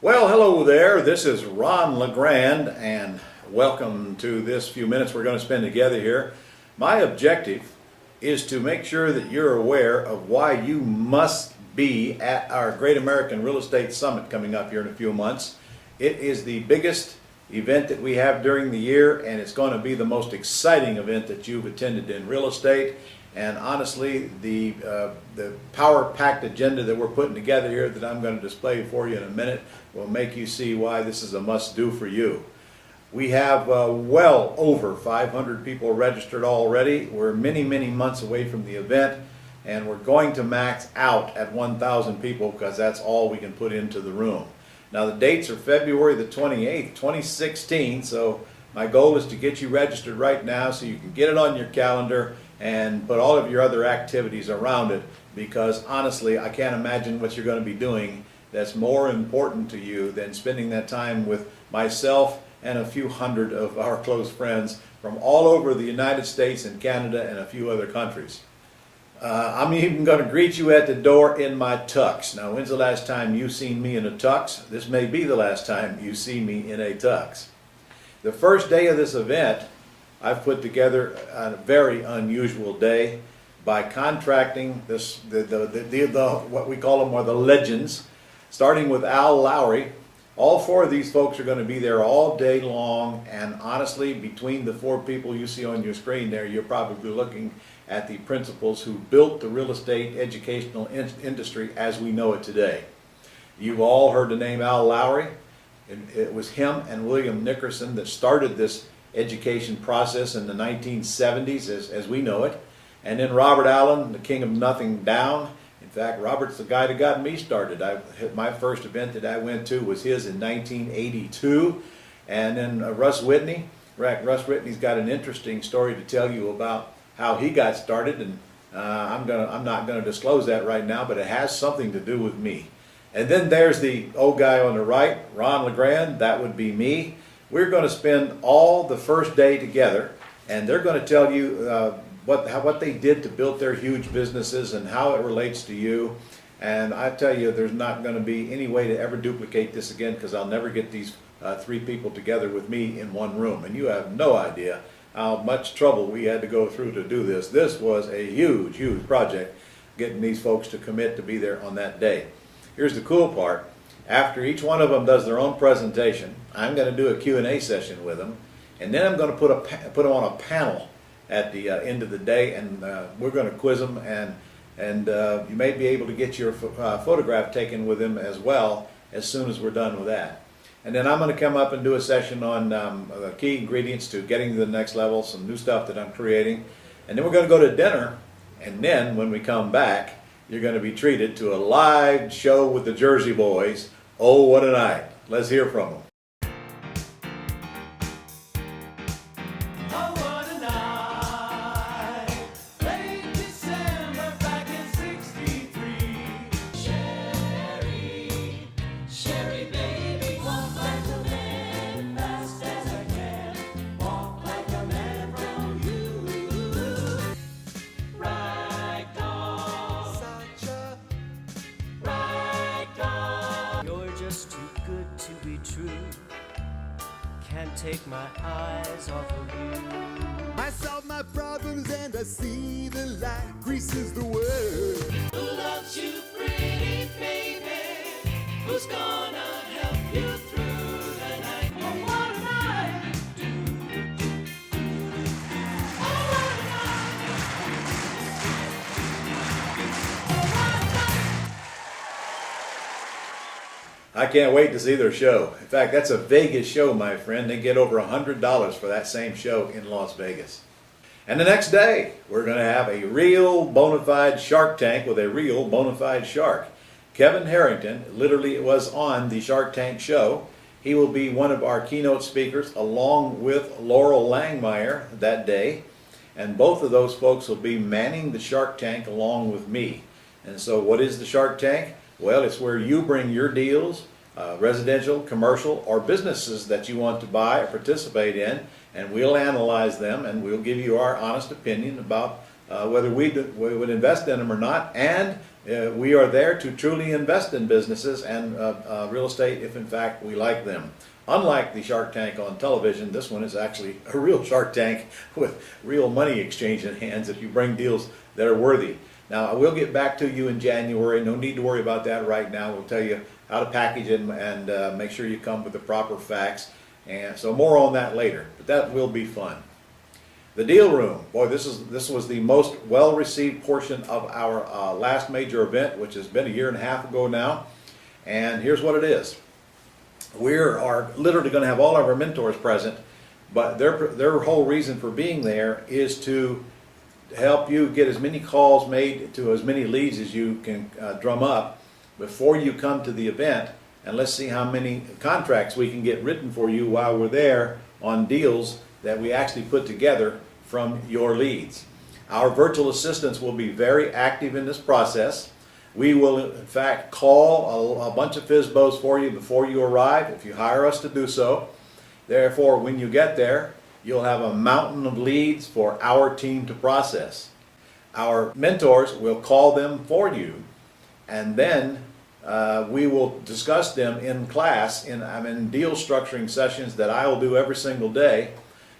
Well, hello there. This is Ron LeGrand, and welcome to this few minutes we're going to spend together here. My objective is to make sure that you're aware of why you must be at our Great American Real Estate Summit coming up here in a few months. It is the biggest event that we have during the year, and it's going to be the most exciting event that you've attended in real estate. And honestly, the power-packed agenda that we're putting together here that I'm going to display for you in a minute will make you see why this is a must-do for you. We have well over 500 people registered already. We're many, many months away from the event, and we're going to max out at 1,000 people because that's all we can put into the room. Now the dates are February the 28th, 2016, so my goal is to get you registered right now so you can get it on your calendar and put all of your other activities around it, because honestly I can't imagine what you're going to be doing that's more important to you than spending that time with myself and a few hundred of our close friends from all over the United States and Canada and a few other countries. I'm even going to greet you at the door in my tux. Now, when's the last time you've seen me in a tux? This may be the last time you see me in a tux. The first day of this event, I've put together a very unusual day by contracting what we call them are the legends, starting with Al Lowry. All four of these folks are going to be there all day long, and honestly, between the four people you see on your screen there, you're probably looking at the principals who built the real estate educational industry as we know it today. You've all heard the name Al Lowry. It was him and William Nickerson that started this education process in the 1970s as we know it. And then Robert Allen, the king of nothing down. In fact, Robert's the guy that got me started. My first event that I went to was his in 1982. And then Russ Whitney. Russ Whitney's got an interesting story to tell you about how he got started, and I'm not going to disclose that right now, but it has something to do with me. And then there's the old guy on the right, Ron LeGrand. That would be me. We're going to spend all the first day together, and they're going to tell you what they did to build their huge businesses and how it relates to you. And I tell you, there's not going to be any way to ever duplicate this again, because I'll never get these three people together with me in one room. And you have no idea how much trouble we had to go through to do this. This was a huge, huge project, getting these folks to commit to be there on that day. Here's the cool part. After each one of them does their own presentation, I'm going to do a Q&A session with them, and then I'm going to put them on a panel at the end of the day, and we're going to quiz them, and you may be able to get your photograph taken with them as well as soon as we're done with that. And then I'm going to come up and do a session on the key ingredients to getting to the next level, some new stuff that I'm creating. And then we're going to go to dinner, and then when we come back, you're going to be treated to a live show with the Jersey Boys. Oh, what a night. Let's hear from them. Too good to be true. Can't take my eyes off of you. I solve my problems and I see the light. Greece is the word. Who loves you, pretty baby? Who's gonna help you through the night? Oh, what a night! Oh, what a night! I can't wait to see their show. In fact, that's a Vegas show, my friend. They get over $100 for that same show in Las Vegas. And the next day, we're going to have a real bona fide Shark Tank with a real bona fide shark. Kevin Harrington literally was on the Shark Tank show. He will be one of our keynote speakers along with Laurel Langmeyer that day. And both of those folks will be manning the Shark Tank along with me. And so what is the Shark Tank? Well, it's where you bring your deals, residential, commercial, or businesses that you want to buy or participate in, and we'll analyze them and we'll give you our honest opinion about whether we would invest in them or not, and We are there to truly invest in businesses and real estate if in fact we like them. Unlike the Shark Tank on television, this one is actually a real Shark Tank with real money exchange in hands if you bring deals that are worthy. Now, I will get back to you in January. No need to worry about that right now. We'll tell you how to package it and make sure you come with the proper facts. And so more on that later, but that will be fun. The deal room, boy, this was the most well-received portion of our last major event, which has been a year and a half ago now. And here's what it is. We are literally going to have all of our mentors present, but their whole reason for being there is to help you get as many calls made to as many leads as you can drum up before you come to the event, and let's see how many contracts we can get written for you while we're there on deals that we actually put together from your leads. Our virtual assistants will be very active in this process. We will in fact call a bunch of FSBOs for you before you arrive if you hire us to do so. Therefore, when you get there, you'll have a mountain of leads for our team to process. Our mentors will call them for you, and then we will discuss them in class in deal structuring sessions that I will do every single day,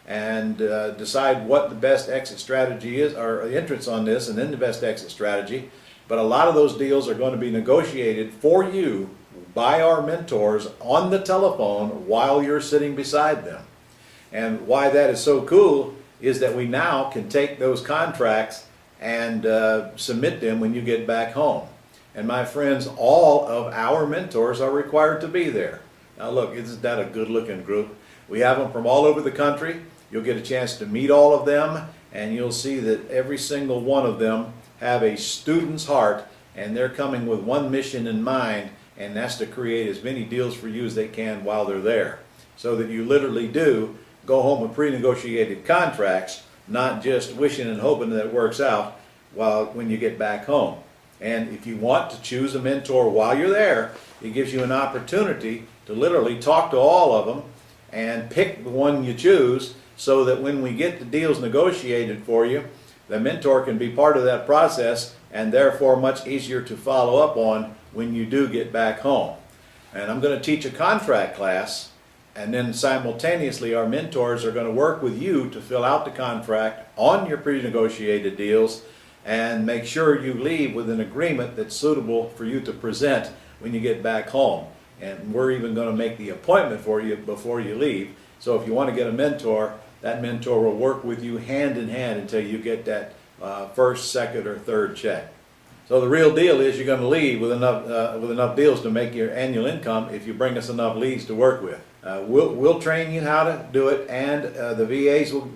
and decide what the best exit strategy is, or entrance on this, and then the best exit strategy. But a lot of those deals are going to be negotiated for you by our mentors on the telephone while you're sitting beside them. And why that is so cool is that we now can take those contracts and submit them when you get back home. And my friends, all of our mentors are required to be there. Now look, isn't that a good looking group? We have them from all over the country. You'll get a chance to meet all of them, and you'll see that every single one of them have a student's heart, and they're coming with one mission in mind, and that's to create as many deals for you as they can while they're there, so that you literally do go home with pre-negotiated contracts, not just wishing and hoping that it works out when you get back home. And if you want to choose a mentor while you're there, it gives you an opportunity to literally talk to all of them and pick the one you choose, so that when we get the deals negotiated for you, the mentor can be part of that process, and therefore much easier to follow up on when you do get back home. And I'm going to teach a contract class, and then simultaneously our mentors are going to work with you to fill out the contract on your pre-negotiated deals and make sure you leave with an agreement that's suitable for you to present when you get back home. And we're even going to make the appointment for you before you leave. So if you want to get a mentor, that mentor will work with you hand in hand until you get that first, second, or third check. So the real deal is you're going to leave with enough deals to make your annual income if you bring us enough leads to work with. We'll train you how to do it, and the VAs will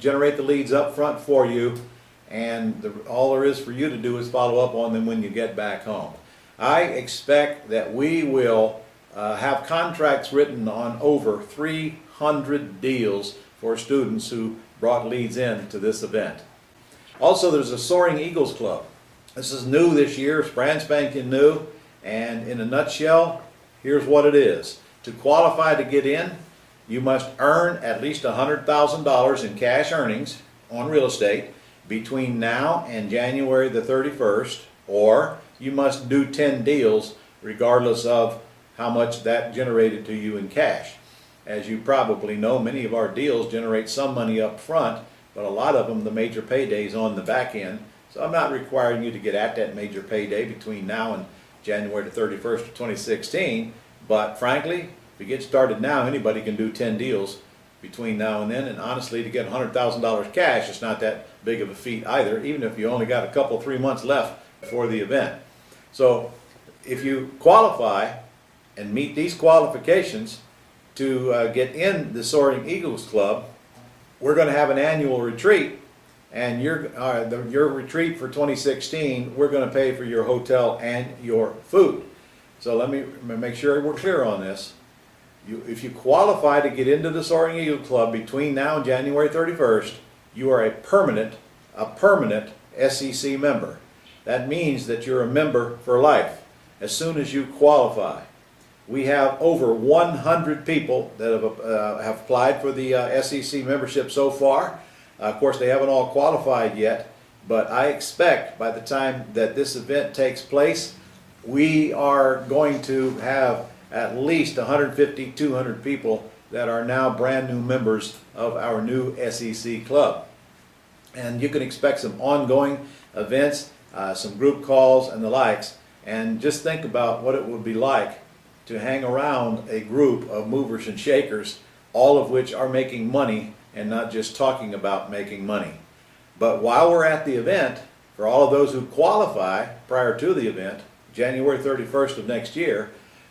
generate the leads up front for you, and all there is for you to do is follow up on them when you get back home. I expect that we will have contracts written on over 300 deals for students who brought leads in to this event. Also, there's a Soaring Eagles Club. This is new this year, it's brand spanking new, and in a nutshell, here's what it is. To qualify to get in, you must earn at least $100,000 in cash earnings on real estate between now and January the 31st, or you must do 10 deals regardless of how much that generated to you in cash. As you probably know, many of our deals generate some money up front, but a lot of them, the major payday's on the back end. So I'm not requiring you to get at that major payday between now and January the 31st of 2016, but frankly, if you get started now, anybody can do 10 deals between now and then, and honestly, to get $100,000 cash, it's not that big of a feat either, even if you only got a couple, 3 months left before the event. So if you qualify and meet these qualifications to get in the Soaring Eagles Club, we're going to have an annual retreat, and your retreat for 2016, we're going to pay for your hotel and your food. So let me make sure we're clear on this. If you qualify to get into the Soaring Eagles Club between now and January 31st, you are a permanent SEC member. That means that you're a member for life as soon as you qualify. We have over 100 people that have applied for the SEC membership so far. Of course, they haven't all qualified yet, but I expect by the time that this event takes place, we are going to have at least 150, 200 people that are now brand new members of our new SEC club. And you can expect some ongoing events, some group calls and the likes. And just think about what it would be like to hang around a group of movers and shakers, all of which are making money and not just talking about making money. But while we're at the event, for all of those who qualify prior to the event, January 31st of next year,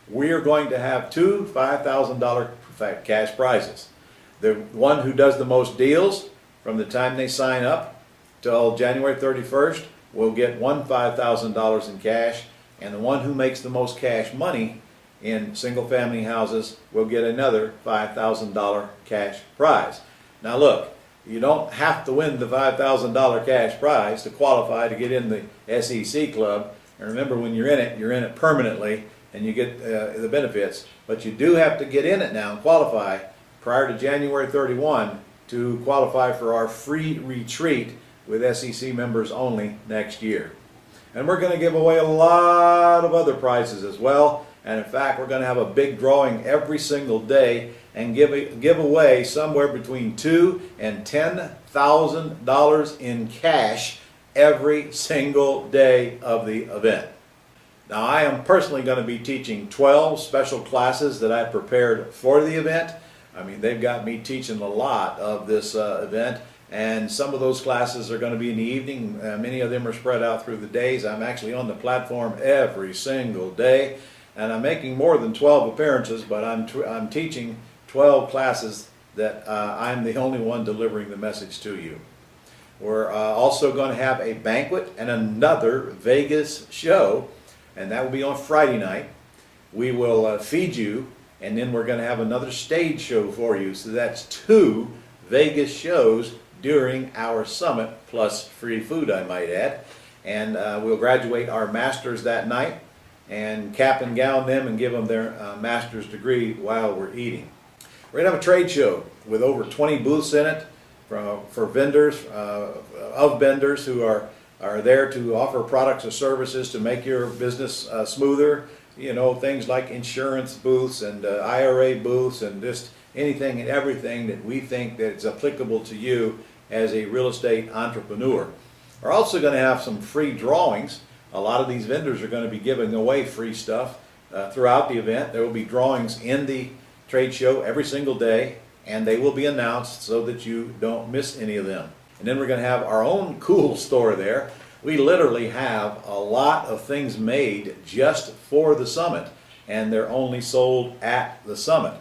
we are going to have two $5,000 cash prizes. The one who does the most deals from the time they sign up till January 31st will get one $5,000 in cash, and the one who makes the most cash money in single-family houses will get another $5,000 cash prize. Now look, you don't have to win the $5,000 cash prize to qualify to get in the SEC club. And remember, when you're in it permanently, and you get the benefits. But you do have to get in it now and qualify prior to January 31 to qualify for our free retreat with SEC members only next year. And we're going to give away a lot of other prizes as well. And in fact, we're going to have a big drawing every single day and give away somewhere between $2,000 and $10,000 in cash every single day of the event. Now, I am personally going to be teaching 12 special classes that I prepared for the event. I mean, they've got me teaching a lot of this event, and some of those classes are going to be in the evening. Many of them are spread out through the days. I'm actually on the platform every single day, and I'm making more than 12 appearances, but I'm teaching 12 classes that I'm the only one delivering the message to you. We're also going to have a banquet and another Vegas show, and that will be on Friday night. We will feed you, and then we're going to have another stage show for you. So that's 2 Vegas shows during our summit, plus free food, I might add. And we'll graduate our masters that night and cap and gown them and give them their master's degree while we're eating. We're going to have a trade show with over 20 booths in it for vendors, of vendors who are there to offer products or services to make your business smoother. You know, things like insurance booths and IRA booths and just anything and everything that we think that is applicable to you as a real estate entrepreneur. We're also going to have some free drawings. A lot of these vendors are going to be giving away free stuff throughout the event. There will be drawings in the trade show every single day, and they will be announced so that you don't miss any of them. And then we're going to have our own cool store there. We literally have a lot of things made just for the summit, and they're only sold at the summit.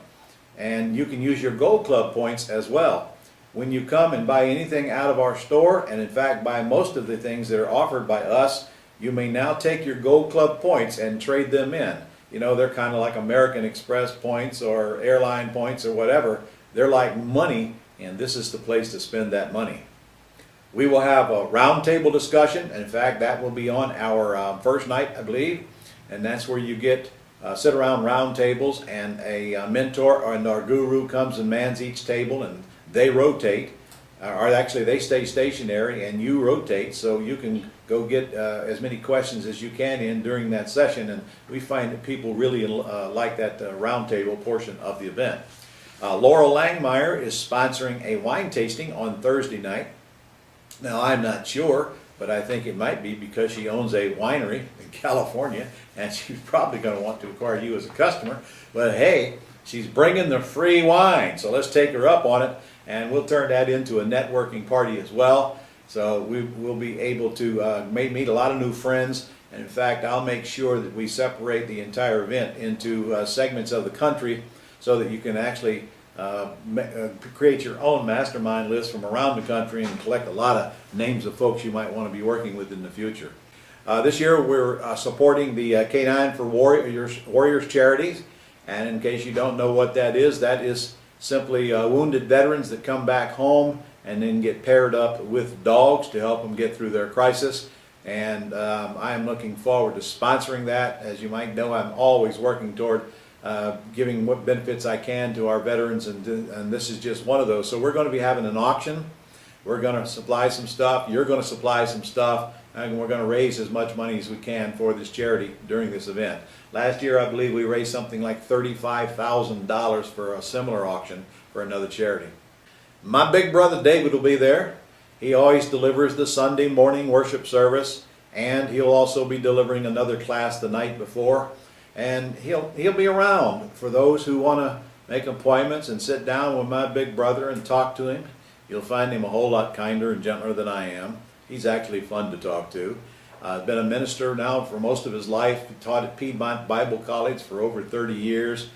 And you can use your Gold Club points as well. When you come and buy anything out of our store, and in fact buy most of the things that are offered by us, you may now take your Gold Club points and trade them in. You know, they're kind of like American Express points or airline points or whatever. They're like money, and this is the place to spend that money. We will have a roundtable discussion. In fact, that will be on our first night, I believe, and that's where you get sit around round tables, and a mentor and our guru comes and mans each table, and they rotate, or actually they stay stationary and you rotate, so you can go get as many questions as you can in during that session. And we find that people really like that roundtable portion of the event. Laurel Langmeyer is sponsoring a wine tasting on Thursday night. Now, I'm not sure, but I think it might be because she owns a winery in California, and she's probably going to want to acquire you as a customer. But hey, she's bringing the free wine, so let's take her up on it, and we'll turn that into a networking party as well. So we will be able to meet a lot of new friends, and in fact, I'll make sure that we separate the entire event into segments of the country so that you can actually create your own mastermind list from around the country and collect a lot of names of folks you might want to be working with in the future. This year we're supporting the K9 for Warriors charities, and in case you don't know what that is simply wounded veterans that come back home and then get paired up with dogs to help them get through their crisis. And I am looking forward to sponsoring that. As you might know, I'm always working toward giving what benefits I can to our veterans, and this is just one of those. So we're going to be having an auction We're going to supply some stuff, you're going to supply some stuff, and we're going to raise as much money as we can for this charity during this event. Last year, I believe we raised something like $35,000 for a similar auction for another charity. My big brother David will be there. He always delivers the Sunday morning worship service, and he'll also be delivering another class the night before. And he'll be around for those who want to make appointments and sit down with my big brother and talk to him. You'll find him a whole lot kinder and gentler than I am. He's actually fun to talk to. Been a minister now for most of his life. He taught at Piedmont Bible College for over 30 years.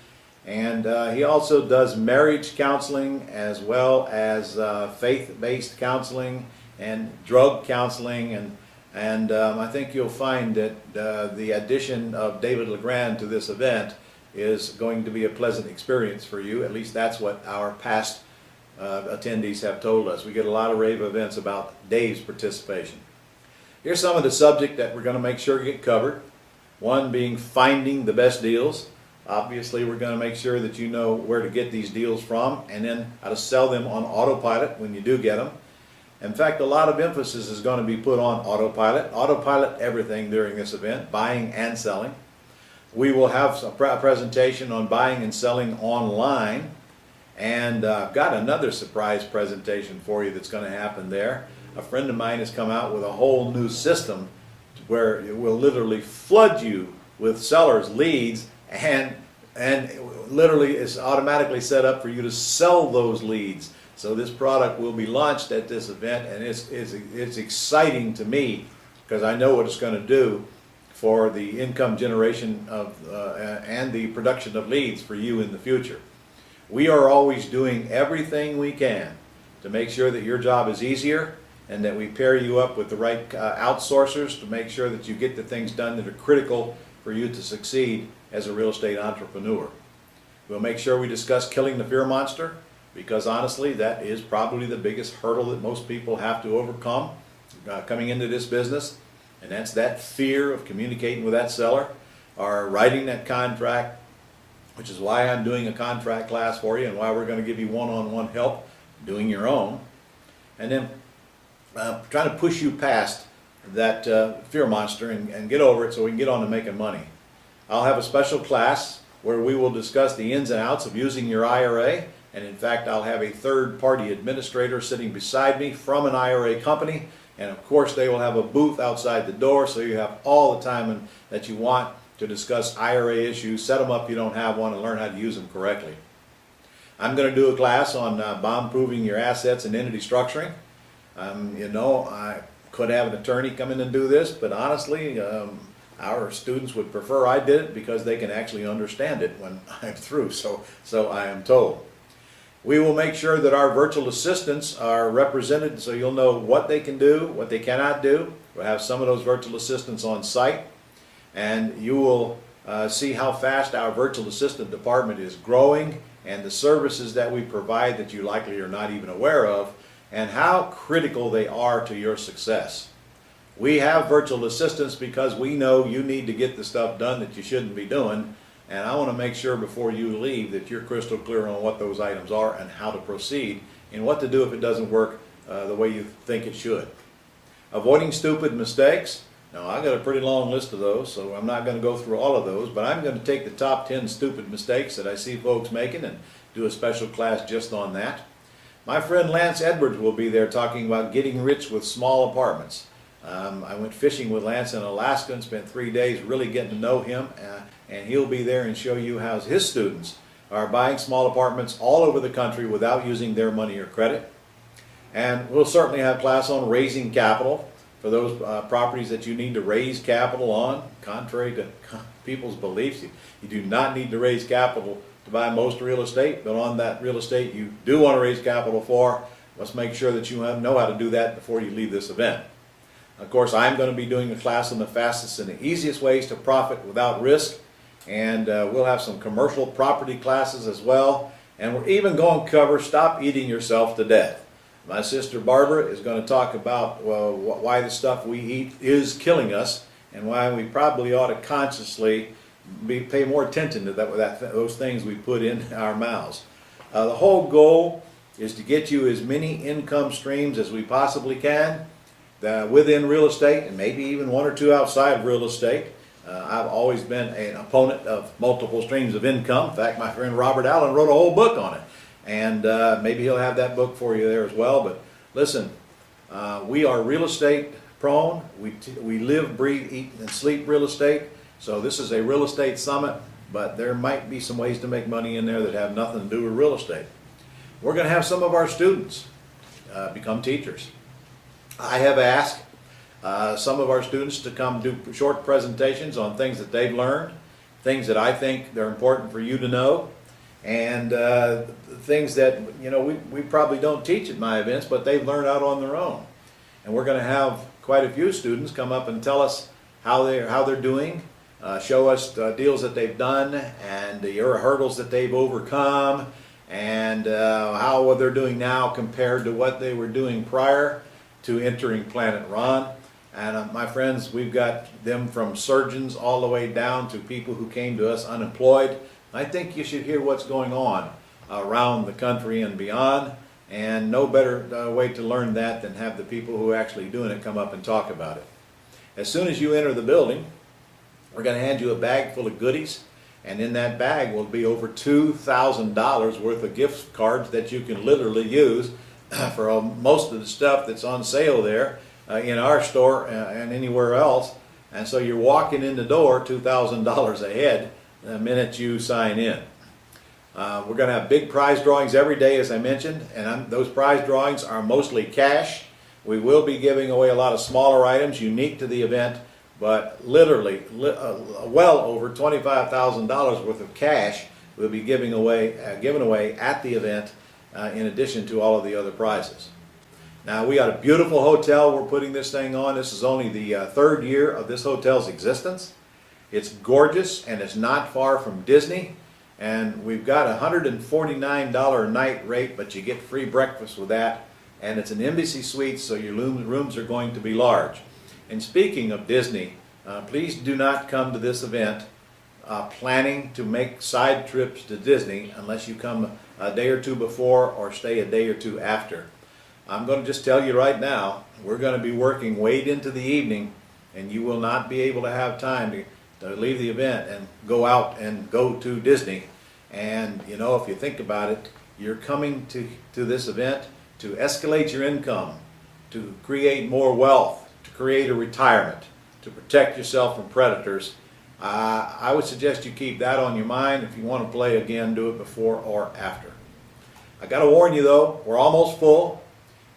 And he also does marriage counseling as well as faith-based counseling and drug counseling. And I think you'll find that the addition of David LeGrand to this event is going to be a pleasant experience for you. At least that's what our past attendees have told us. We get a lot of rave events about Dave's participation. Here's some of the subject that we're going to make sure get covered. One being finding the best deals. Obviously, we're going to make sure that you know where to get these deals from and then how to sell them on autopilot when you do get them. In fact, a lot of emphasis is going to be put on autopilot. Autopilot everything during this event, buying and selling. We will have a presentation on buying and selling online. And I've got another surprise presentation for you that's going to happen there. A friend of mine has come out with a whole new system where it will literally flood you with sellers' leads and literally is automatically set up for you to sell those leads. So this product will be launched at this event, and it's exciting to me because I know what it's going to do for the income generation of and the production of leads for you in the future. We are always doing everything we can to make sure that your job is easier and that we pair you up with the right outsourcers to make sure that you get the things done that are critical for you to succeed as a real estate entrepreneur. We'll make sure we discuss killing the fear monster, because honestly that is probably the biggest hurdle that most people have to overcome coming into this business, and that's that fear of communicating with that seller or writing that contract, which is why I'm doing a contract class for you and why we're going to give you one-on-one help doing your own. And then trying to push you past that fear monster and get over it so we can get on to making money. I'll have a special class where we will discuss the ins and outs of using your IRA, and in fact I'll have a third-party administrator sitting beside me from an IRA company, and of course they will have a booth outside the door so you have all the time that you want to discuss IRA issues, set them up if you don't have one, and learn how to use them correctly. I'm going to do a class on bomb-proofing your assets and entity structuring. You know, I could have an attorney come in and do this, but honestly, our students would prefer I did it because they can actually understand it when I'm through, so I am told. We will make sure that our virtual assistants are represented so you'll know what they can do, what they cannot do. We'll have some of those virtual assistants on site, and you will see how fast our virtual assistant department is growing and the services that we provide that you likely are not even aware of, and how critical they are to your success. We have virtual assistants because we know you need to get the stuff done that you shouldn't be doing, and I want to make sure before you leave that you're crystal clear on what those items are and how to proceed and what to do if it doesn't work the way you think it should. Avoiding stupid mistakes. Now, I've got a pretty long list of those, so I'm not going to go through all of those, but I'm going to take the top 10 stupid mistakes that I see folks making and do a special class just on that. My friend Lance Edwards will be there talking about getting rich with small apartments. I went fishing with Lance in Alaska and spent 3 days really getting to know him, and he'll be there and show you how his students are buying small apartments all over the country without using their money or credit. And we'll certainly have class on raising capital for those properties that you need to raise capital on. Contrary to people's beliefs, you do not need to raise capital to buy most real estate, but on that real estate you do want to raise capital for, let's make sure that you know how to do that before you leave this event. Of course, I'm going to be doing a class on the fastest and the easiest ways to profit without risk, and we'll have some commercial property classes as well, and we're even going to cover stop eating yourself to death. My sister Barbara is going to talk about why the stuff we eat is killing us and why we probably ought to consciously pay more attention to those things we put in our mouths. The whole goal is to get you as many income streams as we possibly can within real estate, and maybe even one or two outside of real estate. I've always been an opponent of multiple streams of income. In fact, my friend Robert Allen wrote a whole book on it, and maybe he'll have that book for you there as well. But listen, we are real estate prone. We live, breathe, eat, and sleep real estate. So this is a real estate summit, but there might be some ways to make money in there that have nothing to do with real estate. We're going to have some of our students become teachers. I have asked some of our students to come do short presentations on things that they've learned, things that I think they're important for you to know, and things that we probably don't teach at my events, but they've learned out on their own. And we're going to have quite a few students come up and tell us how they're doing, show us deals that they've done and the hurdles that they've overcome, and how they're doing now compared to what they were doing prior to entering Planet Ron. And my friends, we've got them from surgeons all the way down to people who came to us unemployed. I think you should hear what's going on around the country and beyond, and no better way to learn that than have the people who are actually doing it come up and talk about it. As soon as you enter the building, we're going to hand you a bag full of goodies, and in that bag will be over $2,000 worth of gift cards that you can literally use for most of the stuff that's on sale there in our store and anywhere else. And so you're walking in the door $2,000 ahead the minute you sign in. We're going to have big prize drawings every day, as I mentioned, and those prize drawings are mostly cash. We will be giving away a lot of smaller items unique to the event, but literally well over $25,000 worth of cash will be given away at the event, in addition to all of the other prizes. Now, we got a beautiful hotel we're putting this thing on. This is only the third year of this hotel's existence. It's gorgeous, and it's not far from Disney. And we've got a $149 a night rate, but you get free breakfast with that. And it's an embassy suite, so your rooms are going to be large. And speaking of Disney, please do not come to this event planning to make side trips to Disney unless you come a day or two before or stay a day or two after. I'm going to just tell you right now, we're going to be working way into the evening, and you will not be able to have time to leave the event and go out and go to Disney. And if you think about it, you're coming to this event to escalate your income, to create more wealth, to create a retirement, to protect yourself from predators. I would suggest you keep that on your mind. If you want to play again, do it before or after. I got to warn you though, we're almost full.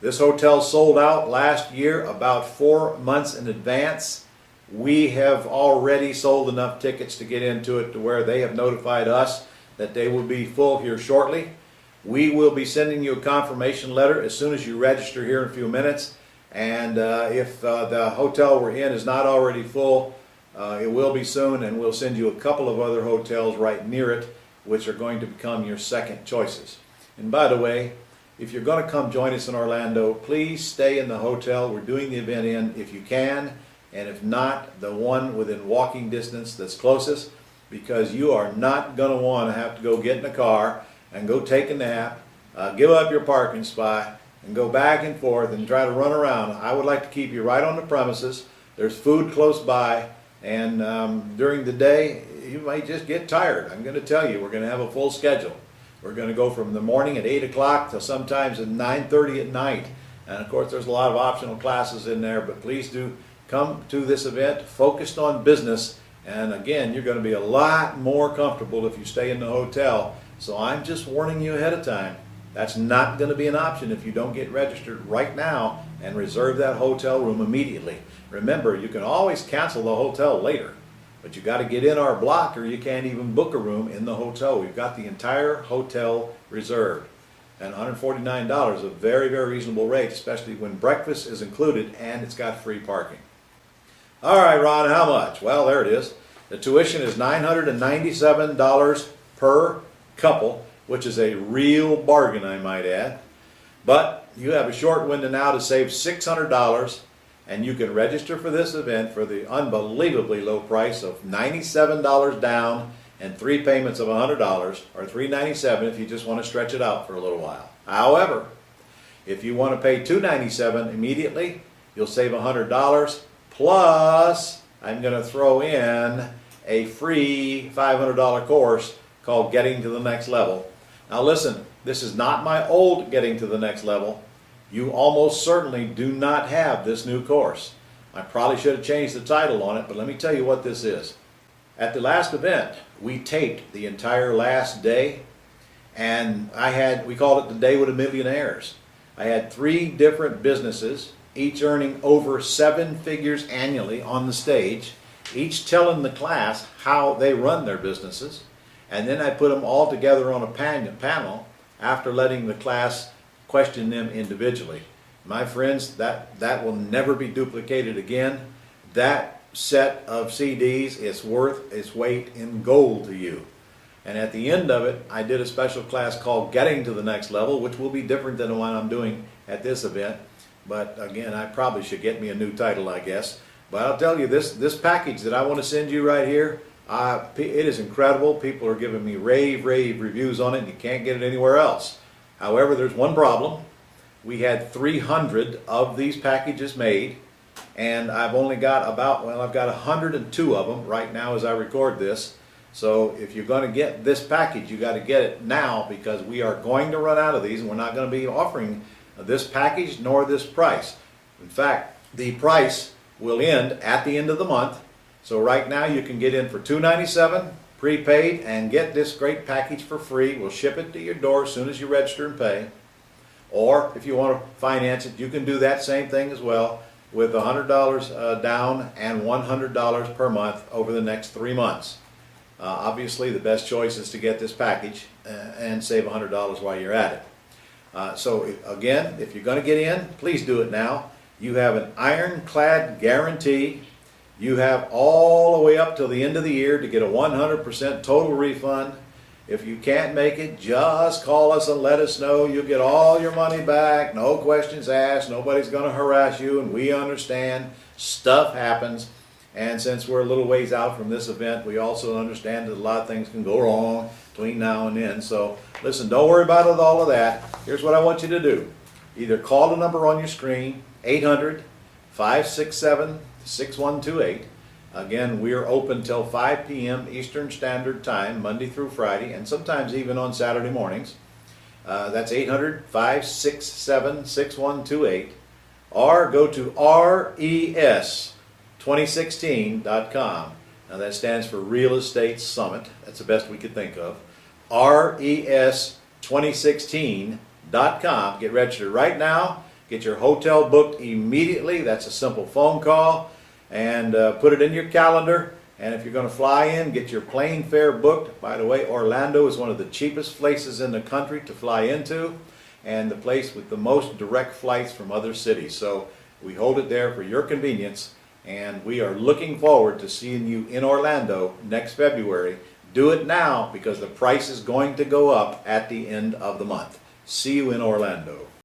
This hotel sold out last year about 4 months in advance. We have already sold enough tickets to get into it to where they have notified us that they will be full here shortly. We will be sending you a confirmation letter as soon as you register here in a few minutes. And if the hotel we're in is not already full, it will be soon, and we'll send you a couple of other hotels right near it, which are going to become your second choices. And by the way, if you're going to come join us in Orlando, please stay in the hotel we're doing the event in if you can, and if not, the one within walking distance that's closest, because you are not going to want to have to go get in a car and go take a nap, give up your parking spot, and go back and forth and try to run around. I would like to keep you right on the premises. There's food close by, and during the day, you might just get tired. I'm going to tell you, we're going to have a full schedule. We're going to go from the morning at 8 o'clock till sometimes at 9:30 at night. And of course, there's a lot of optional classes in there, but please do come to this event focused on business. And again, you're going to be a lot more comfortable if you stay in the hotel. So I'm just warning you ahead of time. That's not going to be an option if you don't get registered right now and reserve that hotel room immediately. Remember, you can always cancel the hotel later, but you got to get in our block or you can't even book a room in the hotel. We've got the entire hotel reserved. And $149 is a very, very reasonable rate, especially when breakfast is included and it's got free parking. All right, Ron, how much? Well, there it is. The tuition is $997 per couple, which is a real bargain, I might add. But you have a short window now to save $600, and you can register for this event for the unbelievably low price of $97 down and 3 payments of $100, or $397 if you just want to stretch it out for a little while. However, if you want to pay $297 immediately, you'll save $100, plus I'm going to throw in a free $500 course called Getting to the Next Level. Now listen, this is not my old Getting to the Next Level. You almost certainly do not have this new course. I probably should have changed the title on it, but let me tell you what this is. At the last event, we taped the entire last day, and we called it the Day with a Millionaires. I had 3 different businesses, each earning over 7 figures annually on the stage, each telling the class how they run their businesses, and then I put them all together on a panel after letting the class question them individually. My friends, that will never be duplicated again. That set of CDs is worth its weight in gold to you. And at the end of it, I did a special class called Getting to the Next Level, which will be different than the one I'm doing at this event. But again, I probably should get me a new title, I guess. But I'll tell you, this package that I want to send you right here, it is incredible. People are giving me rave reviews on it, and you can't get it anywhere else. However, there's one problem. We had 300 of these packages made, and I've only got I've got 102 of them right now as I record this. So if you're going to get this package, you got to get it now, because we are going to run out of these, and we're not going to be offering this package nor this price. In fact, the price will end at the end of the month. So right now you can get in for $297 prepaid and get this great package for free. We'll ship it to your door as soon as you register and pay. Or if you want to finance it, you can do that same thing as well, with $100 down and $100 per month over the next 3 months. Obviously, the best choice is to get this package and save $100 while you're at it. So again, if you're going to get in, please do it now. You have an ironclad guarantee. You have all the way up till the end of the year to get a 100% total refund. If you can't make it, just call us and let us know. You'll get all your money back, no questions asked. Nobody's going to harass you, and we understand stuff happens. And since we're a little ways out from this event, we also understand that a lot of things can go wrong between now and then. So listen, don't worry about all of that. Here's what I want you to do. Either call the number on your screen, 800-567-6128. Again, we're open till 5 p.m. Eastern Standard Time, Monday through Friday, and sometimes even on Saturday mornings. That's 800-567-6128. Or go to RES2016.com. Now that stands for Real Estate Summit. That's the best we could think of. RES2016.com. Get registered right now. Get your hotel booked immediately. That's a simple phone call. And put it in your calendar. And if you're going to fly in, get your plane fare booked. By the way, Orlando is one of the cheapest places in the country to fly into, and the place with the most direct flights from other cities. So we hold it there for your convenience, and we are looking forward to seeing you in Orlando next February. Do it now, because the price is going to go up at the end of the month. See you in Orlando.